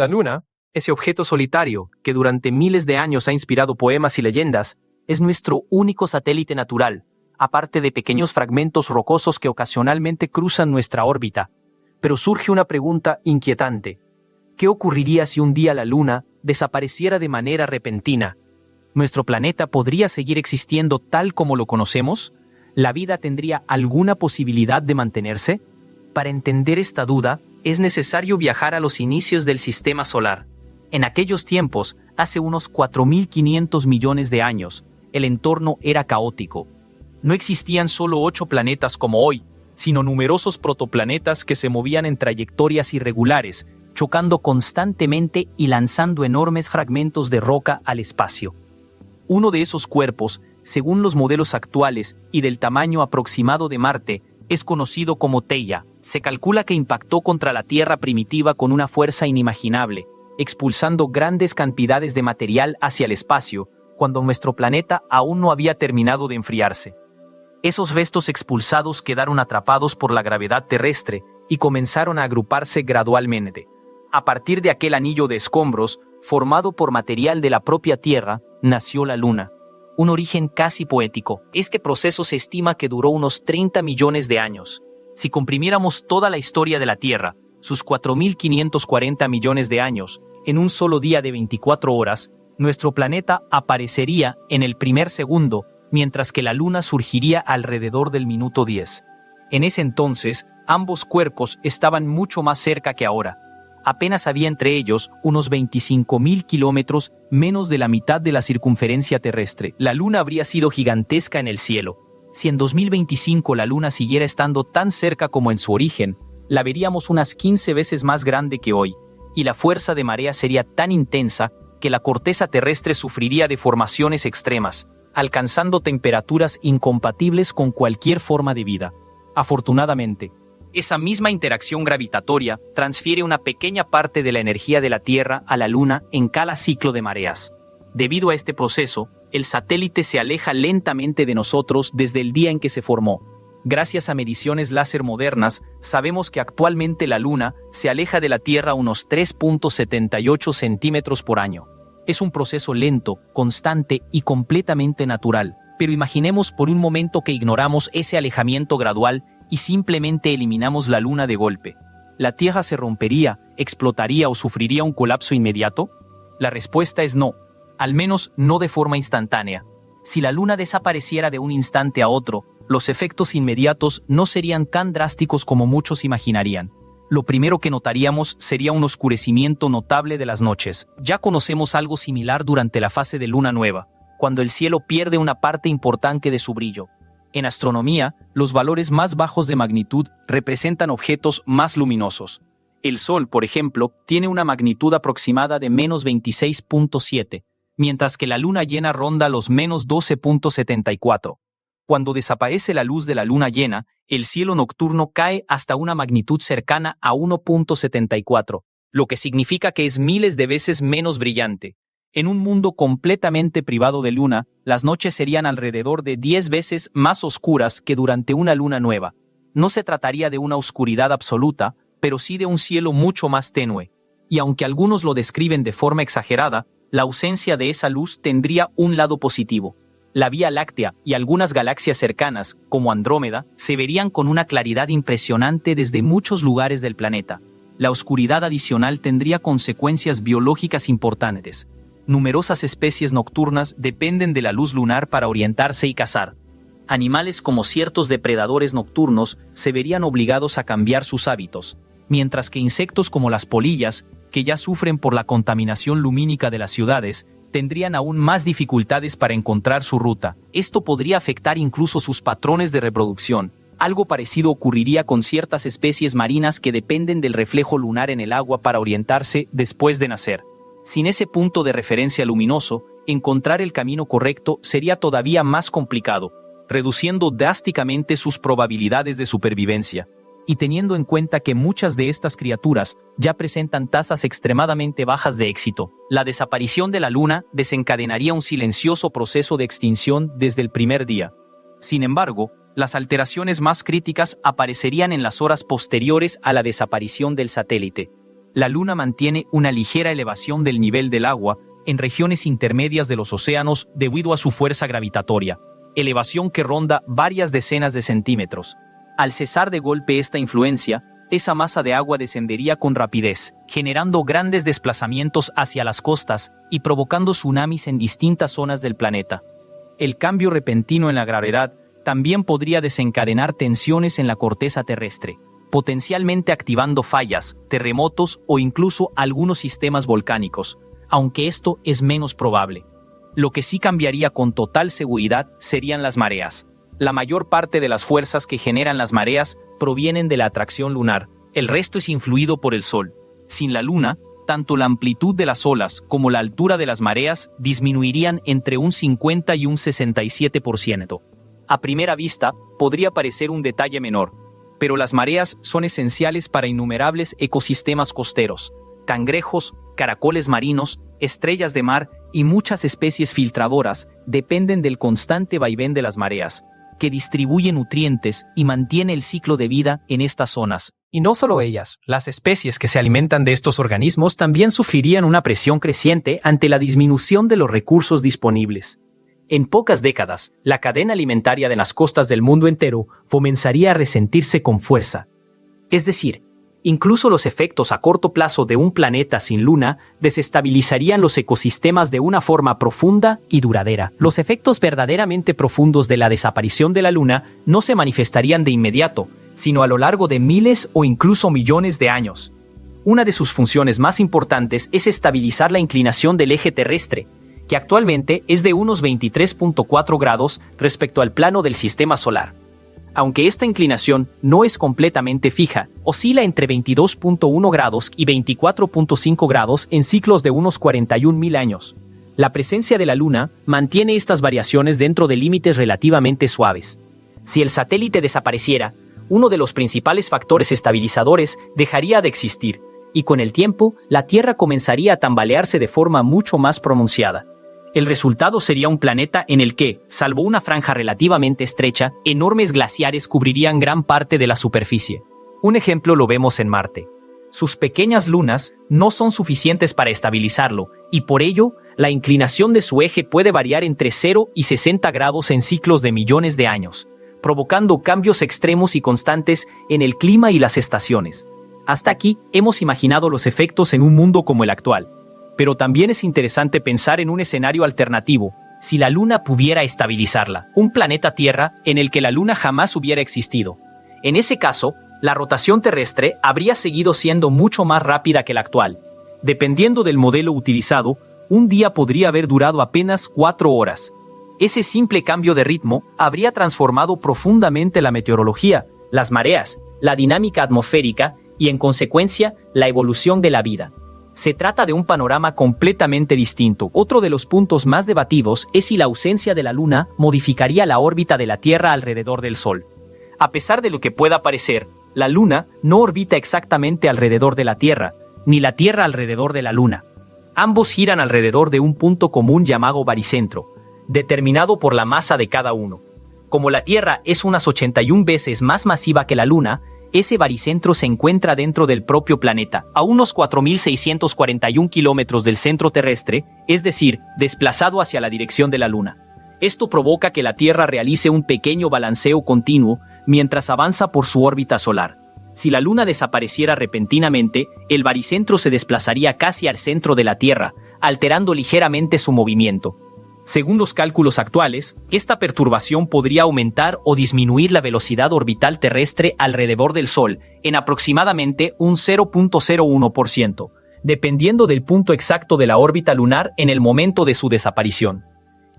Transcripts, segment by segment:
La Luna, ese objeto solitario que durante miles de años ha inspirado poemas y leyendas, es nuestro único satélite natural, aparte de pequeños fragmentos rocosos que ocasionalmente cruzan nuestra órbita. Pero surge una pregunta inquietante. ¿Qué ocurriría si un día la Luna desapareciera de manera repentina? ¿Nuestro planeta podría seguir existiendo tal como lo conocemos? ¿La vida tendría alguna posibilidad de mantenerse? Para entender esta duda, es necesario viajar a los inicios del Sistema Solar. En aquellos tiempos, hace unos 4.500 millones de años, el entorno era caótico. No existían solo 8 planetas como hoy, sino numerosos protoplanetas que se movían en trayectorias irregulares, chocando constantemente y lanzando enormes fragmentos de roca al espacio. Uno de esos cuerpos, según los modelos actuales y del tamaño aproximado de Marte, es conocido como Theia. Se calcula que impactó contra la Tierra primitiva con una fuerza inimaginable, expulsando grandes cantidades de material hacia el espacio, cuando nuestro planeta aún no había terminado de enfriarse. Esos restos expulsados quedaron atrapados por la gravedad terrestre y comenzaron a agruparse gradualmente. A partir de aquel anillo de escombros, formado por material de la propia Tierra, nació la Luna. Un origen casi poético. Este proceso se estima que duró unos 30 millones de años. Si comprimiéramos toda la historia de la Tierra, sus 4.540 millones de años, en un solo día de 24 horas, nuestro planeta aparecería en el primer segundo, mientras que la Luna surgiría alrededor del minuto 10. En ese entonces, ambos cuerpos estaban mucho más cerca que ahora. Apenas había entre ellos unos 25.000 kilómetros, menos de la mitad de la circunferencia terrestre. La Luna habría sido gigantesca en el cielo. Si en 2025 la Luna siguiera estando tan cerca como en su origen, la veríamos unas 15 veces más grande que hoy, y la fuerza de marea sería tan intensa que la corteza terrestre sufriría deformaciones extremas, alcanzando temperaturas incompatibles con cualquier forma de vida. Afortunadamente, esa misma interacción gravitatoria transfiere una pequeña parte de la energía de la Tierra a la Luna en cada ciclo de mareas. Debido a este proceso, el satélite se aleja lentamente de nosotros desde el día en que se formó. Gracias a mediciones láser modernas, sabemos que actualmente la Luna se aleja de la Tierra unos 3.78 centímetros por año. Es un proceso lento, constante y completamente natural, pero imaginemos por un momento que ignoramos ese alejamiento gradual y simplemente eliminamos la Luna de golpe. ¿La Tierra se rompería, explotaría o sufriría un colapso inmediato? La respuesta es no, al menos no de forma instantánea. Si la Luna desapareciera de un instante a otro, los efectos inmediatos no serían tan drásticos como muchos imaginarían. Lo primero que notaríamos sería un oscurecimiento notable de las noches. Ya conocemos algo similar durante la fase de luna nueva, cuando el cielo pierde una parte importante de su brillo. En astronomía, los valores más bajos de magnitud representan objetos más luminosos. El Sol, por ejemplo, tiene una magnitud aproximada de menos 26.7, mientras que la luna llena ronda los menos 12.74. Cuando desaparece la luz de la luna llena, el cielo nocturno cae hasta una magnitud cercana a 1.74, lo que significa que es miles de veces menos brillante. En un mundo completamente privado de luna, las noches serían alrededor de 10 veces más oscuras que durante una luna nueva. No se trataría de una oscuridad absoluta, pero sí de un cielo mucho más tenue. Y aunque algunos lo describen de forma exagerada, la ausencia de esa luz tendría un lado positivo. La Vía Láctea y algunas galaxias cercanas, como Andrómeda, se verían con una claridad impresionante desde muchos lugares del planeta. La oscuridad adicional tendría consecuencias biológicas importantes. Numerosas especies nocturnas dependen de la luz lunar para orientarse y cazar. Animales como ciertos depredadores nocturnos se verían obligados a cambiar sus hábitos, mientras que insectos como las polillas, que ya sufren por la contaminación lumínica de las ciudades, tendrían aún más dificultades para encontrar su ruta. Esto podría afectar incluso sus patrones de reproducción. Algo parecido ocurriría con ciertas especies marinas que dependen del reflejo lunar en el agua para orientarse después de nacer. Sin ese punto de referencia luminoso, encontrar el camino correcto sería todavía más complicado, reduciendo drásticamente sus probabilidades de supervivencia. Y teniendo en cuenta que muchas de estas criaturas ya presentan tasas extremadamente bajas de éxito, la desaparición de la Luna desencadenaría un silencioso proceso de extinción desde el primer día. Sin embargo, las alteraciones más críticas aparecerían en las horas posteriores a la desaparición del satélite. La Luna mantiene una ligera elevación del nivel del agua en regiones intermedias de los océanos debido a su fuerza gravitatoria, elevación que ronda varias decenas de centímetros. Al cesar de golpe esta influencia, esa masa de agua descendería con rapidez, generando grandes desplazamientos hacia las costas y provocando tsunamis en distintas zonas del planeta. El cambio repentino en la gravedad también podría desencadenar tensiones en la corteza terrestre, potencialmente activando fallas, terremotos o incluso algunos sistemas volcánicos, aunque esto es menos probable. Lo que sí cambiaría con total seguridad serían las mareas. La mayor parte de las fuerzas que generan las mareas provienen de la atracción lunar. El resto es influido por el Sol. Sin la Luna, tanto la amplitud de las olas como la altura de las mareas disminuirían entre un 50 y un 67%. A primera vista, podría parecer un detalle menor, pero las mareas son esenciales para innumerables ecosistemas costeros. Cangrejos, caracoles marinos, estrellas de mar y muchas especies filtradoras dependen del constante vaivén de las mareas, que distribuye nutrientes y mantiene el ciclo de vida en estas zonas. Y no solo ellas, las especies que se alimentan de estos organismos también sufrirían una presión creciente ante la disminución de los recursos disponibles. En pocas décadas, la cadena alimentaria de las costas del mundo entero comenzaría a resentirse con fuerza. Es decir, incluso los efectos a corto plazo de un planeta sin luna desestabilizarían los ecosistemas de una forma profunda y duradera. Los efectos verdaderamente profundos de la desaparición de la luna no se manifestarían de inmediato, sino a lo largo de miles o incluso millones de años. Una de sus funciones más importantes es estabilizar la inclinación del eje terrestre, que actualmente es de unos 23.4 grados respecto al plano del sistema solar. Aunque esta inclinación no es completamente fija, oscila entre 22.1 grados y 24.5 grados en ciclos de unos 41.000 años. La presencia de la Luna mantiene estas variaciones dentro de límites relativamente suaves. Si el satélite desapareciera, uno de los principales factores estabilizadores dejaría de existir, y con el tiempo, la Tierra comenzaría a tambalearse de forma mucho más pronunciada. El resultado sería un planeta en el que, salvo una franja relativamente estrecha, enormes glaciares cubrirían gran parte de la superficie. Un ejemplo lo vemos en Marte. Sus pequeñas lunas no son suficientes para estabilizarlo, y por ello, la inclinación de su eje puede variar entre 0 y 60 grados en ciclos de millones de años, provocando cambios extremos y constantes en el clima y las estaciones. Hasta aquí hemos imaginado los efectos en un mundo como el actual. Pero también es interesante pensar en un escenario alternativo, si la Luna pudiera estabilizarla, un planeta Tierra en el que la Luna jamás hubiera existido. En ese caso, la rotación terrestre habría seguido siendo mucho más rápida que la actual. Dependiendo del modelo utilizado, un día podría haber durado apenas 4 horas. Ese simple cambio de ritmo habría transformado profundamente la meteorología, las mareas, la dinámica atmosférica y, en consecuencia, la evolución de la vida. Se trata de un panorama completamente distinto. Otro de los puntos más debatidos es si la ausencia de la Luna modificaría la órbita de la Tierra alrededor del Sol. A pesar de lo que pueda parecer, la Luna no orbita exactamente alrededor de la Tierra, ni la Tierra alrededor de la Luna. Ambos giran alrededor de un punto común llamado baricentro, determinado por la masa de cada uno. Como la Tierra es unas 81 veces más masiva que la Luna, ese baricentro se encuentra dentro del propio planeta, a unos 4.641 kilómetros del centro terrestre, es decir, desplazado hacia la dirección de la Luna. Esto provoca que la Tierra realice un pequeño balanceo continuo mientras avanza por su órbita solar. Si la Luna desapareciera repentinamente, el baricentro se desplazaría casi al centro de la Tierra, alterando ligeramente su movimiento. Según los cálculos actuales, esta perturbación podría aumentar o disminuir la velocidad orbital terrestre alrededor del Sol en aproximadamente un 0.01%, dependiendo del punto exacto de la órbita lunar en el momento de su desaparición.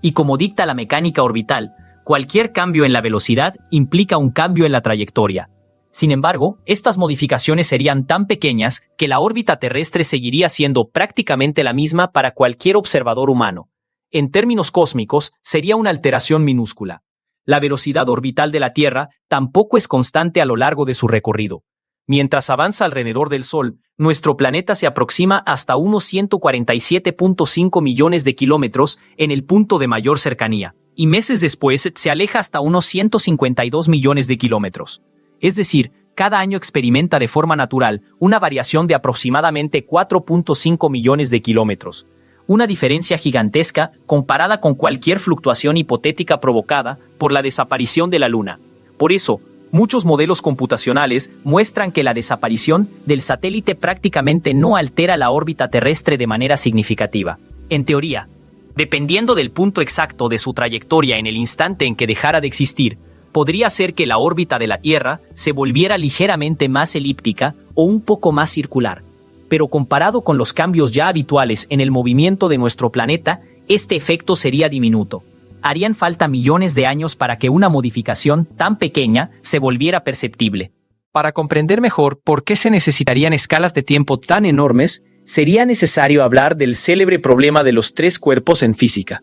Y como dicta la mecánica orbital, cualquier cambio en la velocidad implica un cambio en la trayectoria. Sin embargo, estas modificaciones serían tan pequeñas que la órbita terrestre seguiría siendo prácticamente la misma para cualquier observador humano. En términos cósmicos, sería una alteración minúscula. La velocidad orbital de la Tierra tampoco es constante a lo largo de su recorrido. Mientras avanza alrededor del Sol, nuestro planeta se aproxima hasta unos 147.5 millones de kilómetros en el punto de mayor cercanía, y meses después se aleja hasta unos 152 millones de kilómetros. Es decir, cada año experimenta de forma natural una variación de aproximadamente 4.5 millones de kilómetros. Una diferencia gigantesca comparada con cualquier fluctuación hipotética provocada por la desaparición de la Luna. Por eso, muchos modelos computacionales muestran que la desaparición del satélite prácticamente no altera la órbita terrestre de manera significativa. En teoría, dependiendo del punto exacto de su trayectoria en el instante en que dejara de existir, podría ser que la órbita de la Tierra se volviera ligeramente más elíptica o un poco más circular. Pero comparado con los cambios ya habituales en el movimiento de nuestro planeta, este efecto sería diminuto. Harían falta millones de años para que una modificación tan pequeña se volviera perceptible. Para comprender mejor por qué se necesitarían escalas de tiempo tan enormes, sería necesario hablar del célebre problema de los tres cuerpos en física.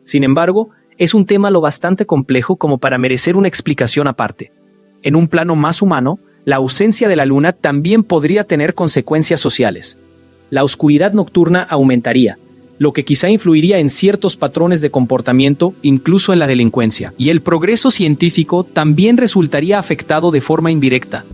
Sin embargo, es un tema lo bastante complejo como para merecer una explicación aparte. En un plano más humano, la ausencia de la Luna también podría tener consecuencias sociales. La oscuridad nocturna aumentaría, lo que quizá influiría en ciertos patrones de comportamiento, incluso en la delincuencia. Y el progreso científico también resultaría afectado de forma indirecta.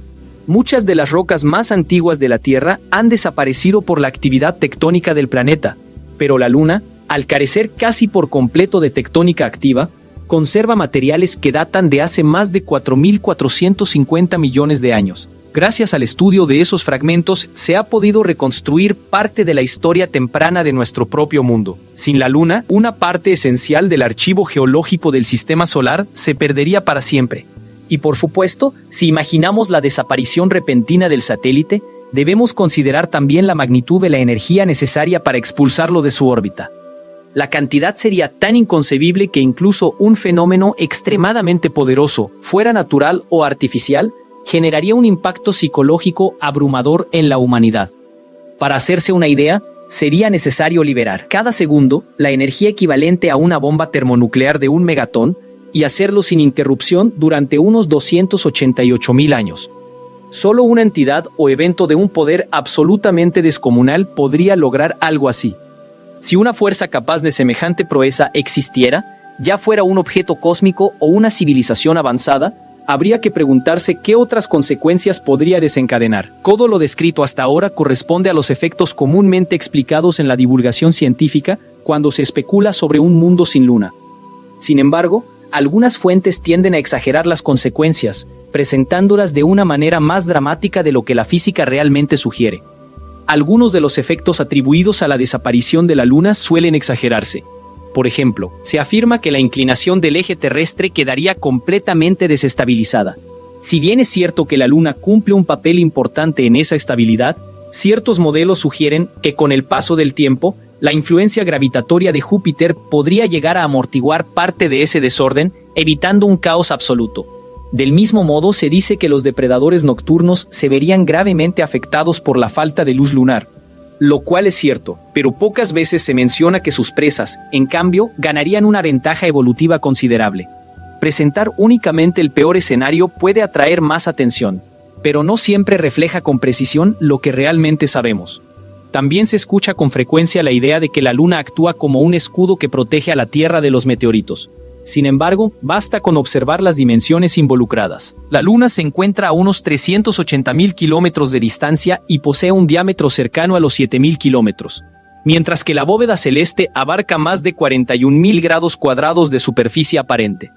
Muchas de las rocas más antiguas de la Tierra han desaparecido por la actividad tectónica del planeta, pero la Luna, al carecer casi por completo de tectónica activa, conserva materiales que datan de hace más de 4.450 millones de años. Gracias al estudio de esos fragmentos, se ha podido reconstruir parte de la historia temprana de nuestro propio mundo. Sin la Luna, una parte esencial del archivo geológico del Sistema Solar se perdería para siempre. Y por supuesto, si imaginamos la desaparición repentina del satélite, debemos considerar también la magnitud de la energía necesaria para expulsarlo de su órbita. La cantidad sería tan inconcebible que incluso un fenómeno extremadamente poderoso, fuera natural o artificial, generaría un impacto psicológico abrumador en la humanidad. Para hacerse una idea, sería necesario liberar cada segundo la energía equivalente a una bomba termonuclear de 1 megatón y hacerlo sin interrupción durante unos 288.000 años. Solo una entidad o evento de un poder absolutamente descomunal podría lograr algo así. Si una fuerza capaz de semejante proeza existiera, ya fuera un objeto cósmico o una civilización avanzada, habría que preguntarse qué otras consecuencias podría desencadenar. Todo lo descrito hasta ahora corresponde a los efectos comúnmente explicados en la divulgación científica cuando se especula sobre un mundo sin luna. Sin embargo, algunas fuentes tienden a exagerar las consecuencias, presentándolas de una manera más dramática de lo que la física realmente sugiere. Algunos de los efectos atribuidos a la desaparición de la Luna suelen exagerarse. Por ejemplo, se afirma que la inclinación del eje terrestre quedaría completamente desestabilizada. Si bien es cierto que la Luna cumple un papel importante en esa estabilidad, ciertos modelos sugieren que con el paso del tiempo, la influencia gravitatoria de Júpiter podría llegar a amortiguar parte de ese desorden, evitando un caos absoluto. Del mismo modo, se dice que los depredadores nocturnos se verían gravemente afectados por la falta de luz lunar, lo cual es cierto, pero pocas veces se menciona que sus presas, en cambio, ganarían una ventaja evolutiva considerable. Presentar únicamente el peor escenario puede atraer más atención, pero no siempre refleja con precisión lo que realmente sabemos. También se escucha con frecuencia la idea de que la Luna actúa como un escudo que protege a la Tierra de los meteoritos. Sin embargo, basta con observar las dimensiones involucradas. La Luna se encuentra a unos 380.000 kilómetros de distancia y posee un diámetro cercano a los 7.000 kilómetros, mientras que la bóveda celeste abarca más de 41.000 grados cuadrados de superficie aparente.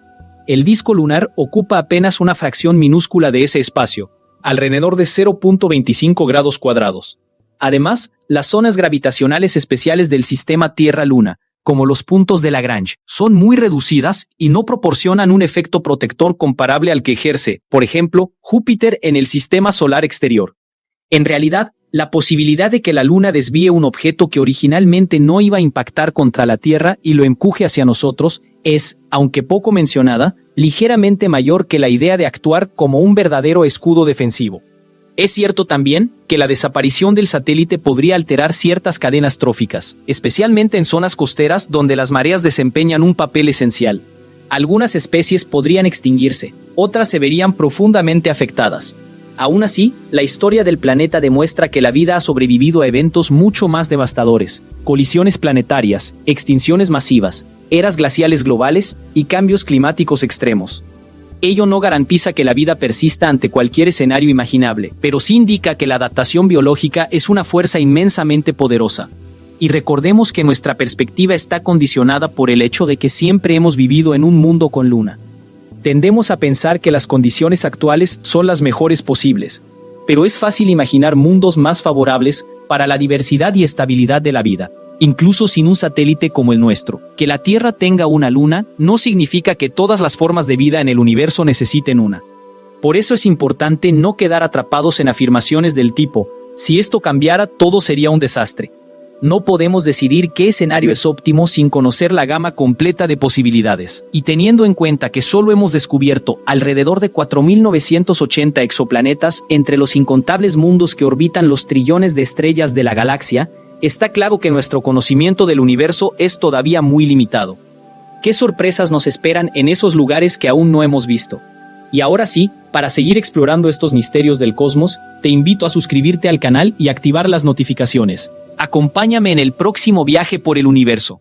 El disco lunar ocupa apenas una fracción minúscula de ese espacio, alrededor de 0.25 grados cuadrados. Además, las zonas gravitacionales especiales del sistema Tierra-Luna, como los puntos de Lagrange, son muy reducidas y no proporcionan un efecto protector comparable al que ejerce, por ejemplo, Júpiter en el sistema solar exterior. En realidad, la posibilidad de que la Luna desvíe un objeto que originalmente no iba a impactar contra la Tierra y lo empuje hacia nosotros es, aunque poco mencionada, ligeramente mayor que la idea de actuar como un verdadero escudo defensivo. Es cierto también que la desaparición del satélite podría alterar ciertas cadenas tróficas, especialmente en zonas costeras donde las mareas desempeñan un papel esencial. Algunas especies podrían extinguirse, otras se verían profundamente afectadas. Aún así, la historia del planeta demuestra que la vida ha sobrevivido a eventos mucho más devastadores: colisiones planetarias, extinciones masivas, eras glaciales globales y cambios climáticos extremos. Ello no garantiza que la vida persista ante cualquier escenario imaginable, pero sí indica que la adaptación biológica es una fuerza inmensamente poderosa. Y recordemos que nuestra perspectiva está condicionada por el hecho de que siempre hemos vivido en un mundo con luna. Tendemos a pensar que las condiciones actuales son las mejores posibles, pero es fácil imaginar mundos más favorables para la diversidad y estabilidad de la vida. Incluso sin un satélite como el nuestro. Que la Tierra tenga una luna no significa que todas las formas de vida en el universo necesiten una. Por eso es importante no quedar atrapados en afirmaciones del tipo, si esto cambiara todo sería un desastre. No podemos decidir qué escenario es óptimo sin conocer la gama completa de posibilidades. Y teniendo en cuenta que solo hemos descubierto alrededor de 4.980 exoplanetas entre los incontables mundos que orbitan los trillones de estrellas de la galaxia, está claro que nuestro conocimiento del universo es todavía muy limitado. ¿Qué sorpresas nos esperan en esos lugares que aún no hemos visto? Y ahora sí, para seguir explorando estos misterios del cosmos, te invito a suscribirte al canal y activar las notificaciones. Acompáñame en el próximo viaje por el universo.